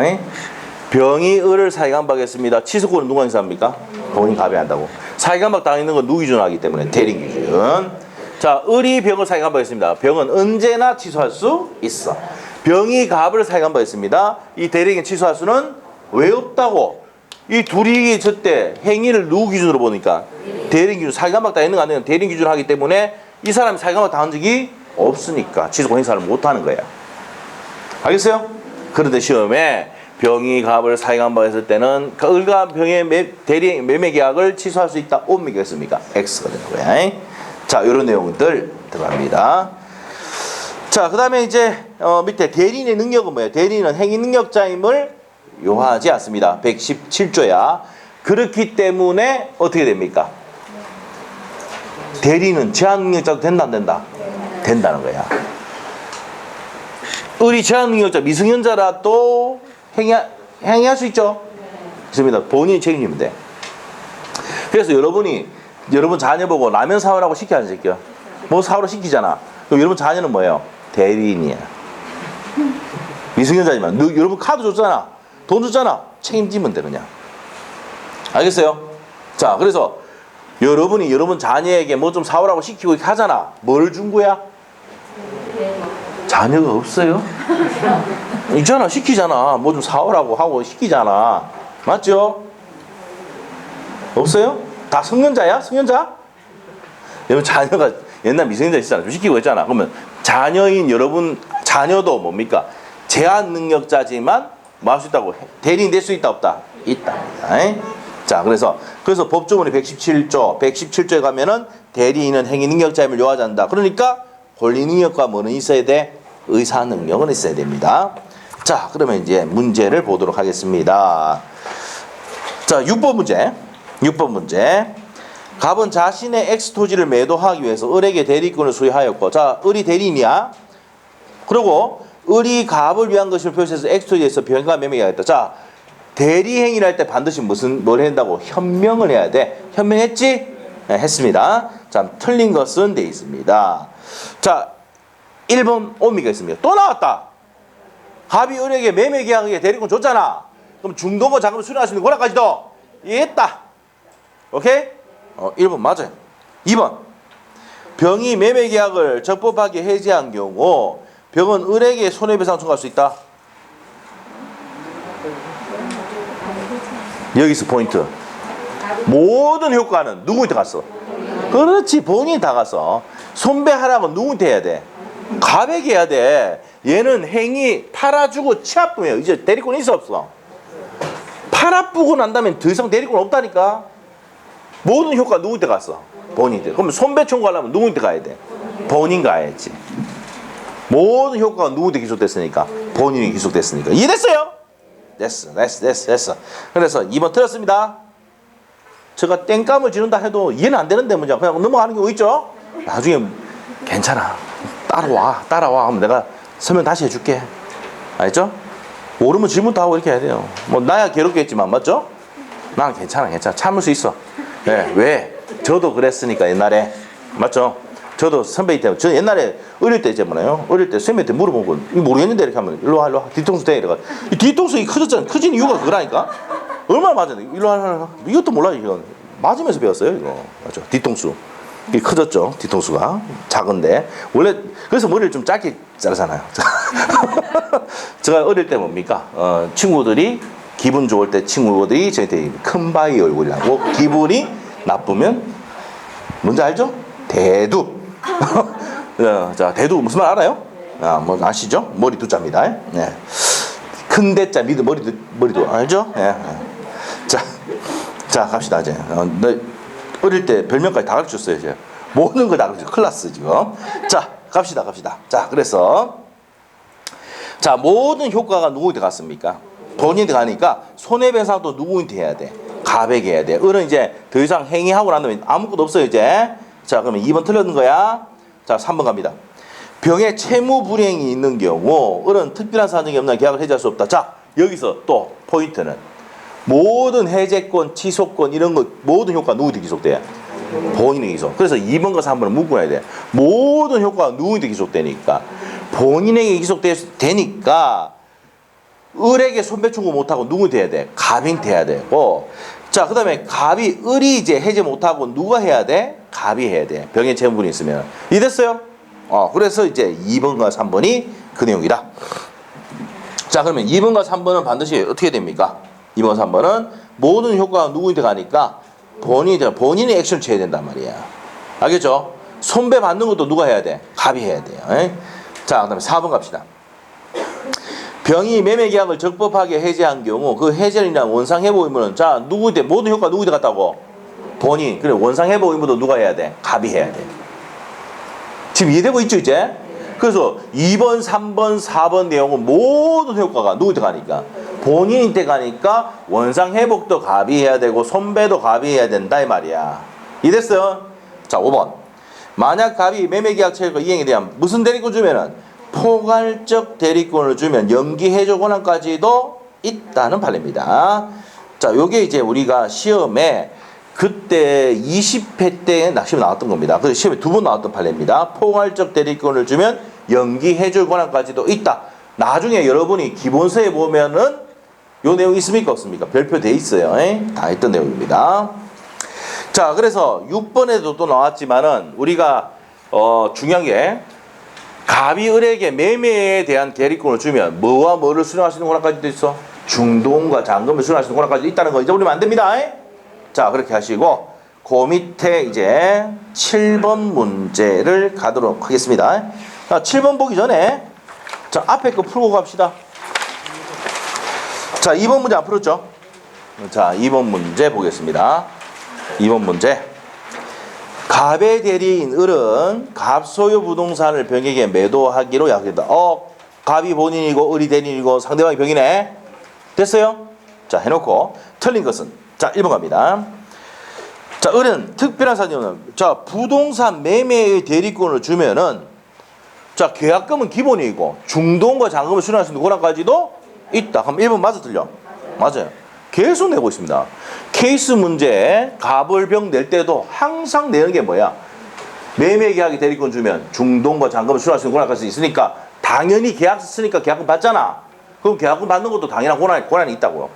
병이 을을 사기감박했습니다. 취소권은 누가 행사합니까? 본인 가배한다고. 사기감박 당했는 건 누구 기준으로 하기 때문에 대리 기준. 자, 을이 병을 사기감박했습니다. 병은 언제나 취소할 수 있어. 병이 갑을 사기감박했습니다. 이 대리행위 취소할 수는 왜 없다고? 이 둘이 저때 행위를 누구 기준으로 보니까 대리 기준, 사기감박 당했는 거 아니면 대리 기준으로 하기 때문에 이 사람이 사기감박 당한 적이 없으니까 취소권 행사를 못 하는 거야. 알겠어요? 그런데 시험에 병이 갑을 사기감박했을 때는 그 을과 병의 대리 매매 계약을 취소할 수 있다. 옵니까 있습니까? X가 되는 거야. 자, 이런 내용들 들어갑니다. 자, 그 다음에 이제 밑에 대리인의 능력은 뭐예요? 대리인은 행위 능력자임을 요하지 않습니다. 117조야. 그렇기 때문에 어떻게 됩니까? 대리인은 제한 능력자도 된다 안 된다? 된다는 거야. 을이 제한 능력자 미승현자라도 행위할 수 있죠? 있습니다. 본인이 책임지면 돼. 그래서 여러분 자녀 보고 라면 사오라고 시켜 안 시켜? 뭐 사오라 시키잖아. 그럼 여러분 자녀는 뭐예요? 대리인이야. 미승현자지만 여러분 카드 줬잖아. 돈 줬잖아. 책임지면 돼 그냥. 알겠어요? 자, 그래서 여러분이 여러분 자녀에게 뭐 좀 사오라고 시키고 이렇게 하잖아. 뭘 준 거야? 자녀가 없어요? 있잖아. 시키잖아. 뭐 좀 사오라고 하고 시키잖아. 맞죠? 없어요? 다 성년자야? 성년자? 여러분 자녀가 옛날 미성년자 있잖아. 좀 시키고 했잖아. 그러면 자녀인 여러분 자녀도 뭡니까? 제한 능력자지만 뭐 할 수 있다고? 대리인 될 수 있다 없다? 있다. 자, 그래서 법조문이 117조에 가면은 대리인은 행위 능력자임을 요하지 않는다. 그러니까 권리 능력과 뭐는 있어야 돼? 의사 능력은 있어야 됩니다. 자, 그러면 이제 문제를 보도록 하겠습니다. 자, 6번 문제. 갑은 자신의 X 토지를 매도하기 위해서 을에게 대리권을 수여하였고, 자, 을이 대리인이야. 그리고 을이 갑을 위한 것을 표시해서 X 토지에서 병과 매매하였다. 자, 대리 행위를 할 때 반드시 뭘 해야 된다고? 현명을 해야 돼. 현명했지? 네, 했습니다. 자, 틀린 것은 돼 있습니다. 자, 1번 오미가 있습니다. 또 나왔다. 갑이 을에게 매매 계약에 대리권 줬잖아. 그럼 중도금 자금을 수령할 수 있는 권한까지도 이해했다. 오케이? 1번 맞아요. 2번. 병이 매매 계약을 적법하게 해지한 경우 병은 을에게 손해배상 청구할 수 있다. 여기서 포인트. 모든 효과는 누구한테 갔어? 그렇지, 본인이 다 갔어. 손배하라고 누구한테 해야 돼? 갑에게 해야 돼. 얘는 행위 팔아주고 치아쁨이에요. 이제 대리권 있어 없어? 팔아쁘고 난 다음에 더 이상 대리권 없다니까. 모든 효과 누구한테 갔어? 본인한테. 그러면 손배 청구하려면 누구한테 가야 돼? 본인 가야지. 모든 효과가 누구한테 기속됐으니까? 본인이 기속됐으니까. 이해됐어요? 됐어. 그래서 2번 틀렸습니다. 제가 땡감을 지른다 해도 이해는 안 되는데 문제 그냥 넘어가는 경우 있죠? 나중에 괜찮아. 따라와 하면 내가 설명 다시 해줄게. 알겠죠? 모르면 질문도 하고 이렇게 해야 돼요. 뭐 나야 괴롭겠지만 맞죠? 나는 괜찮아. 참을 수 있어. 네, 왜? 저도 그랬으니까 옛날에. 맞죠? 저도 선배님 때문에. 저 옛날에 어릴 때 있잖아요. 어릴 때 선배한테 물어보고 이거 모르겠는데 이렇게 하면 일로 와. 뒤통수 대 이래가. 이 뒤통수가 커졌잖아. 커진 이유가 그거라니까. 얼마나 맞았는데. 일로 와. 이것도 몰라요. 이건 맞으면서 배웠어요. 이거. 맞죠? 뒤통수. 이게 커졌죠. 뒤통수가. 작은데. 원래 그래서 머리를 좀 짧게 자르잖아요. 제가 어릴 때 뭡니까? 친구들이 기분 좋을 때 친구들이 저한테 큰 바위 얼굴이라고. 기분이 나쁘면 뭔지 알죠? 대두. 자, 대두 무슨 말 알아요? 뭐 아시죠? 머리 두자입니다. 네. 큰 대자 미드 머리도 알죠? 네. 자 갑시다 이제. 어릴 때 별명까지 다 가르쳤어요 이제. 모든 걸 다 가르쳐. 클라스 지금. 자 갑시다. 자 그래서 자 모든 효과가 누구한테 갔습니까? 본인한테 가니까 손해배상도 누구한테 해야 돼? 갑에게 해야 돼. 을은 이제 더 이상 행위하고 난 다음에 아무것도 없어요 이제. 자 그러면 2번 틀렸는 거야. 자 3번 갑니다. 병에 채무 불이행이 있는 경우 을은 특별한 사정이 없는 계약을 해지할 수 없다. 자, 여기서 또 포인트는 모든 해제권, 취소권 이런 거 모든 효과 누구한테 기속돼? 본인에게 기속. 그래서 2번과 3번은 묶어야 돼. 모든 효과가 누구한테 기속되니까 본인에게 기속되니까 을에게 손배충구 못하고 누구한테 해야 돼? 갑인한테 해야 되고. 자, 그 다음에 갑이 을이 이제 해제 못하고 누가 해야 돼? 갑이 해야 돼. 병에 채무분이 있으면. 이해됐어요? 그래서 이제 2번과 3번이 그 내용이다. 자, 그러면 2번과 3번은 반드시 어떻게 됩니까? 2번, 3번은 모든 효과가 누구한테 가니까 본인이 액션을 취해야 된단 말이야. 알겠죠? 손배 받는 것도 누가 해야 돼? 갑이 해야 돼요. 에? 자, 그 다음에 4번 갑시다. 병이 매매계약을 적법하게 해제한 경우 그 해제를 인한 원상회복 의무는 자, 누구한테 모든 효과 누구한테 갔다고? 본인. 그래, 원상회복 의무도 누가 해야 돼? 갑이 해야 돼. 지금 이해되고 있죠, 이제? 그래서 2번, 3번, 4번 내용은 모든 효과가 누구한테 가니까? 본인한테 가니까 원상회복도 갑이 해야 되고 손배도 갑이 해야 된다 이 말이야. 이해됐어요? 자, 5번. 만약 갑이 매매계약 체결과 이행에 대한 무슨 대리권 주면은 포괄적 대리권을 주면 연기해줘 권한까지도 있다는 판례입니다. 자, 요게 이제 우리가 시험에 그때 20회 때 시험에 나왔던 겁니다. 그래서 시험에 2번 나왔던 판례입니다. 포괄적 대리권을 주면 연기해줄 권한까지도 있다. 나중에 여러분이 기본서에 보면은 요 내용 있습니까? 없습니까? 별표돼 있어요. 다 했던 내용입니다. 자, 그래서 6번에도 또 나왔지만은 우리가 중요한 게 갑이 을에게 매매에 대한 대리권을 주면 뭐와 뭐를 수령할 수 있는 권한까지도 있어? 중도금과 잔금을 수령할 수 있는 권한까지도 있다는 거 잊어버리면 안 됩니다. 자, 그렇게 하시고 그 밑에 이제 7번 문제를 가도록 하겠습니다. 자, 7번 보기 전에 자, 앞에 거 풀고 갑시다. 자, 2번 문제 안 풀었죠? 자, 2번 문제 보겠습니다. 2번 문제. 갑의 대리인 을은 갑 소유 부동산을 병에게 매도하기로 약속했다. 갑이 본인이고 을이 대리인이고 상대방이 병이네. 됐어요? 자, 해놓고 틀린 것은 자, 1번 갑니다. 자, 을은 특별한 사정은 자, 부동산 매매의 대리권을 주면은 자, 계약금은 기본이고 중도금과 잔금을 수령할 수 있는 권한까지도 있다. 그럼 1번 맞아 틀려? 맞아요. 계속 내고 있습니다. 케이스 문제에 갑을 병 낼 때도 항상 내는 게 뭐야? 매매계약에 대리권 주면 중도금과 잔금을 수령할 수 있는 권한까지 있으니까 당연히 계약서 쓰니까 계약금 받잖아. 그럼 계약금 받는 것도 당연한 권한이 있다고요.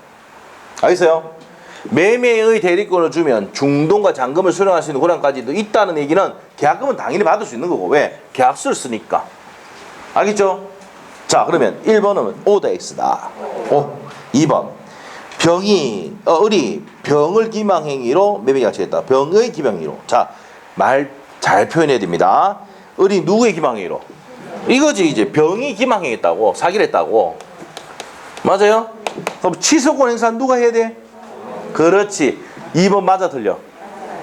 알겠어요? 매매의 대리권을 주면 중도금과 잔금을 수령할 수 있는 권한까지도 있다는 얘기는 계약금은 당연히 받을 수 있는 거고 왜? 계약서를 쓰니까. 알겠죠? 자, 그러면 1번은 O 대 X다. 2번. 을이 병을 기망행위로 매매계약 체결했다. 병의 기망행위로. 자, 말 잘 표현해야 됩니다. 을이 누구의 기망행위로? 이거지, 이제. 병이 기망행위했다고. 사기를 했다고. 맞아요? 그럼 취소권 행사는 누가 해야 돼? 그렇지. 2번 맞아 틀려?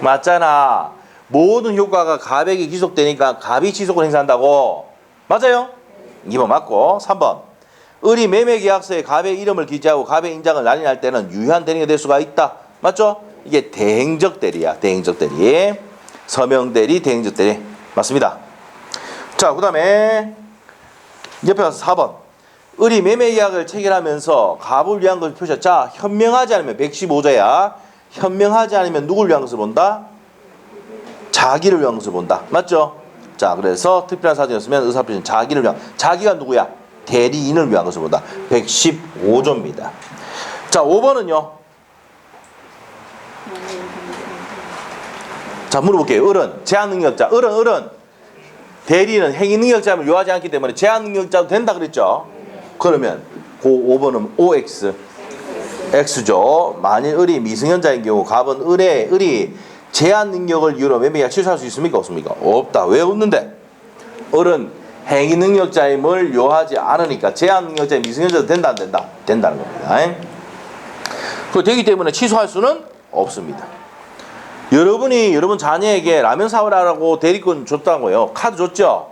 맞잖아. 모든 효과가 갑에게 기속되니까 갑이 취소권 행사한다고. 맞아요? 2번 맞고. 3번. 을이 매매계약서에 갑의 이름을 기재하고 갑의 인장을 날인할 때는 유효한 대리가 될 수가 있다. 맞죠? 이게 대행적 대리야. 대행적 대리. 서명 대리, 대행적 대리. 맞습니다. 자, 그 다음에 옆에 가서 4번. 을이 매매계약을 체결하면서 갑을 위한 것을 표시했다. 자, 현명하지 않으면 115조야. 현명하지 않으면 누굴 위한 것을 본다? 자기를 위한 것을 본다. 맞죠? 자, 그래서 특별한 사정이었으면 의사표시는 자기를 위한. 자기가 누구야? 대리인을 위한 것을 본다. 115조입니다. 자, 5번은요. 자, 물어볼게요. 을은 제한능력자. 을은 대리인은 행위능력자임을 요하지 않기 때문에 제한능력자도 된다 그랬죠. 그러면 그 5번은 OX. X죠. 만일 을이 미승현자인 경우 갑은 을이 제한능력을 이유로 매매계약 취소할 수 있습니까? 없습니까? 없다. 왜 없는데? 을은 행위능력자임을 요하지 않으니까 제한능력자인 미승현자도 된다 안 된다? 된다는 겁니다. 그 되기 때문에 취소할 수는 없습니다. 여러분이 여러분 자녀에게 라면 사오라고 대리권 줬다고요. 카드 줬죠?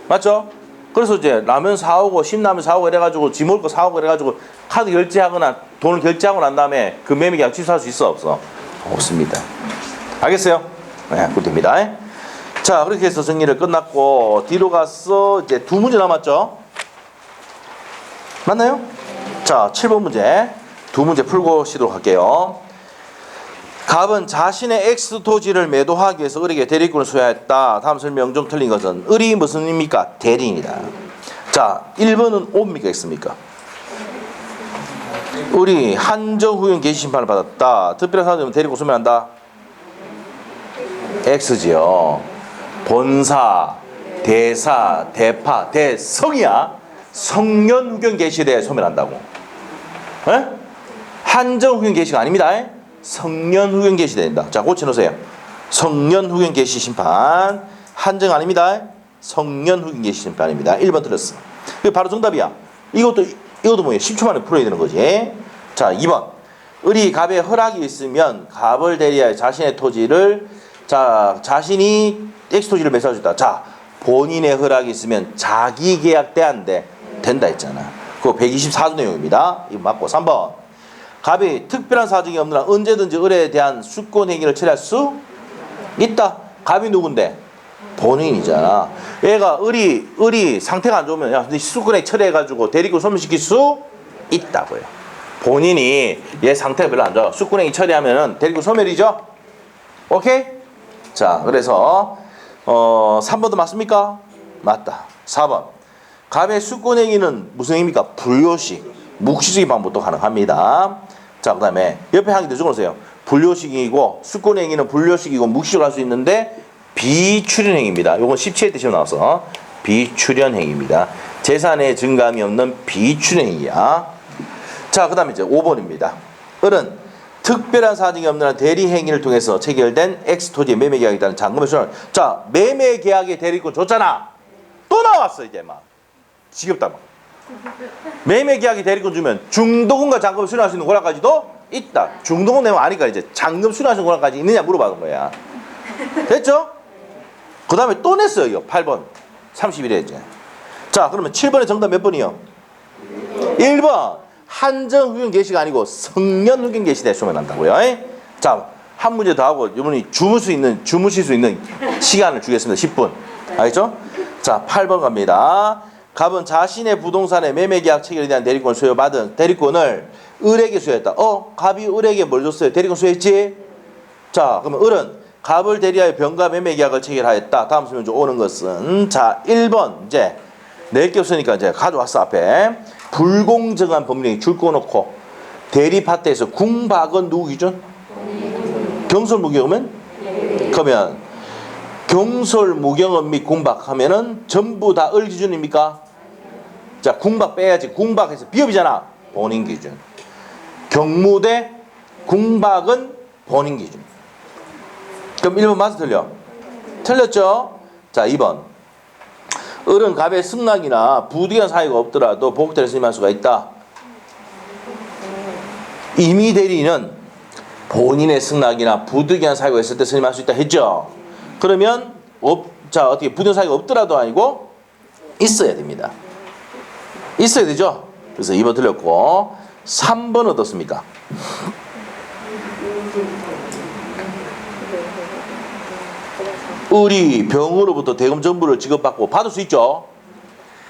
맞죠? 그래서 이제 라면 사오고 신라면 사오고 이래가지고 지 먹을 거 사오고 이래가지고 카드 결제하거나 돈을 결제하고 난 다음에 그 매매계약 취소할 수 있어 없어? 없습니다. 알겠어요? 네, 그렇습니다. 자, 그렇게 해서 정리를 끝났고 뒤로 가서 이제 두 문제 남았죠? 맞나요? 자, 7번 문제 두 문제 풀고 시도록 할게요. 갑은 자신의 X 토지를 매도하기 위해서 을에게 대리권을 수여했다. 다음 설명 중 틀린 것은 을이 무슨 입니까? 대리인이다. 자, 1번은 O입니까? X입니까? 을이 한정후용 개시심판을 받았다. 특별한 사정이면 대리권 수여한다. X지요. 본사, 대사, 대파, 대성이야. 성년후견 개시에 대해 소멸한다고. 에? 한정후견 개시가 아닙니다. 성년후견 개시된다. 자, 고쳐놓으세요. 성년후견 개시 심판. 한정 아닙니다. 성년후견 개시 심판입니다. 1번 틀렸어. 이거 바로 정답이야. 이것도 뭐예요? 10초 만에 풀어야 되는 거지. 자, 2번. 을이 갑의 허락이 있으면 갑을 대리하여 자신의 토지를 자신이 X 토지를 매수해줬다. 자, 본인의 허락이 있으면 자기 계약 때 안 돼. 된다 했잖아. 그거 124조 내용입니다. 이거 맞고. 3번. 갑이 특별한 사정이 없는 한 언제든지 을에 대한 수권 행위를 처리할 수 있다. 갑이 누군데? 본인이잖아. 얘가 을이 상태가 안 좋으면 야, 수권 행위 처리해가지고 대리권 소멸시킬 수 있다고요. 본인이 얘 상태가 별로 안 좋아. 수권 행위 처리하면은 대리권 소멸이죠. 오케이? 자, 그래서 3번도 맞습니까? 맞다. 4번. 갑의 수권 행위는 무슨 행위입니까? 불요식. 묵시적인 방법도 가능합니다. 자, 그 다음에 옆에 한 개 더 적어놓으세요. 불요식이고 수권행위는 불요식이고 묵시적으로 할 수 있는데 비출연행위입니다. 요건 17회 때 시험 나와서 비출연행위입니다. 재산의 증감이 없는 비출연행위야. 자, 그 다음에 이제 5번입니다. 을은 특별한 사정이 없는 한 대리행위를 통해서 체결된 X토지의 매매계약에 따른 잔금을 수령. 자, 매매계약에 대리권 줬잖아. 또 나왔어 이제 막. 지겹다 막. 매매계약에 대리권 주면 중도금과 잔금을 수령할 수 있는 권한까지도 있다. 중도금 내면 아니까 이제 잔금 수령할 수 있는 권한까지 있느냐 물어봐는 거야. 됐죠? 그 다음에 또 냈어요. 이거 8번 31회 이제. 자, 그러면 7번의 정답 몇 번이요? 1번 한정후견 개시가 아니고 성년후견 개시 대 소멸한다고요. 자, 한 문제 더 하고 이분이 주무실 수 있는 시간을 주겠습니다. 10분. 알겠죠? 자, 8번 갑니다. 갑은 자신의 부동산의 매매계약 체결에 대한 대리권을 수여받은 대리권을 을에게 수여했다. 갑이 을에게 뭘 줬어요? 대리권 수여했지? 자, 그러면 을은 갑을 대리하여 병가 매매계약을 체결하였다. 다음 설명 중 오는 것은 자, 1번 이제 낼 게 없으니까 이제 가져왔어 앞에. 불공정한 법령이 줄 꺼놓고 대리 파트에서 궁박은 누구 기준? 경솔무경은? 그러면 경솔무경은 및 궁박하면은 전부 다 을 기준입니까? 자, 궁박 빼야지. 궁박해서 비업이잖아. 본인 기준. 경무대 궁박은 본인 기준. 그럼 1번 맞아 틀려? 틀렸죠? 자, 2번. 을은 갑의 승낙이나 부득이한 사유가 없더라도 보복대를 선임할 수가 있다. 임의 대리인은 본인의 승낙이나 부득이한 사유가 있을 때 선임할 수 있다 했죠? 그러면 자, 어떻게 부득이한 사유가 없더라도 아니고 있어야 됩니다. 있어야 되죠? 그래서 2번 틀렸고 3번 어떻습니까? 을이 병으로부터 대금 전부를 지급받고 받을 수 있죠?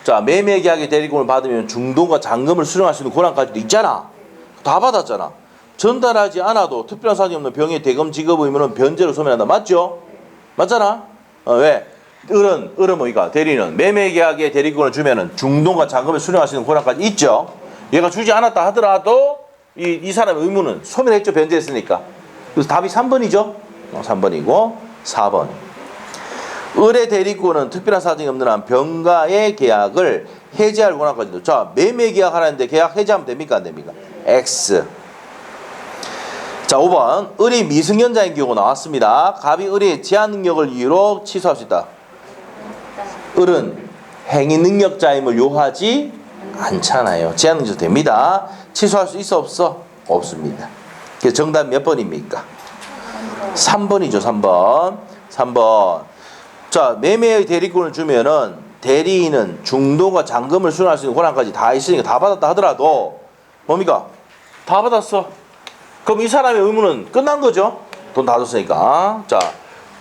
자, 매매계약의 대리권을 받으면 중도금과 잔금을 수령할 수 있는 권한까지도 있잖아. 다 받았잖아. 전달하지 않아도 특별한 사정이 없는 병의 대금 지급 의무는 변제로 소멸한다. 맞죠? 맞잖아? 왜? 을은 뭐니까 대리는 매매계약의 대리권을 주면은 중도금과 잔금을 수령할 수 있는 권한까지 있죠. 얘가 주지 않았다 하더라도 이 사람의 의무는 소멸했죠. 변제했으니까. 그래서 답이 3번이죠. 3번이고 4번. 을의 대리권은 특별한 사정이 없는 한 병가의 계약을 해지할 권한까지도. 자, 매매계약 하라는데 계약 해지하면 됩니까? 안 됩니까? X. 자, 5번. 을이 미승연자인 경우 나왔습니다. 갑이 을의 제한 능력을 이유로 취소할 수 있다. 을은 행위 능력자임을 요하지 않잖아요. 제한 능력 됩니다. 취소할 수 있어 없어? 없습니다. 그래서 정답 몇 번입니까? 3번이죠. 3번. 자, 매매의 대리권을 주면은 대리인은 중도금과 잔금을 수령할 수 있는 권한까지 다 있으니까 다 받았다 하더라도 뭡니까? 다 받았어. 그럼 이 사람의 의무는 끝난 거죠? 돈 다 줬으니까. 자,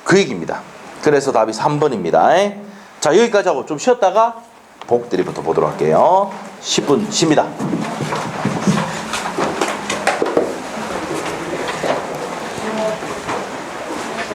그 얘기입니다. 그래서 답이 3번입니다. 자, 여기까지 하고 좀 쉬었다가 복들이부터 보도록 할게요. 10분 쉽니다.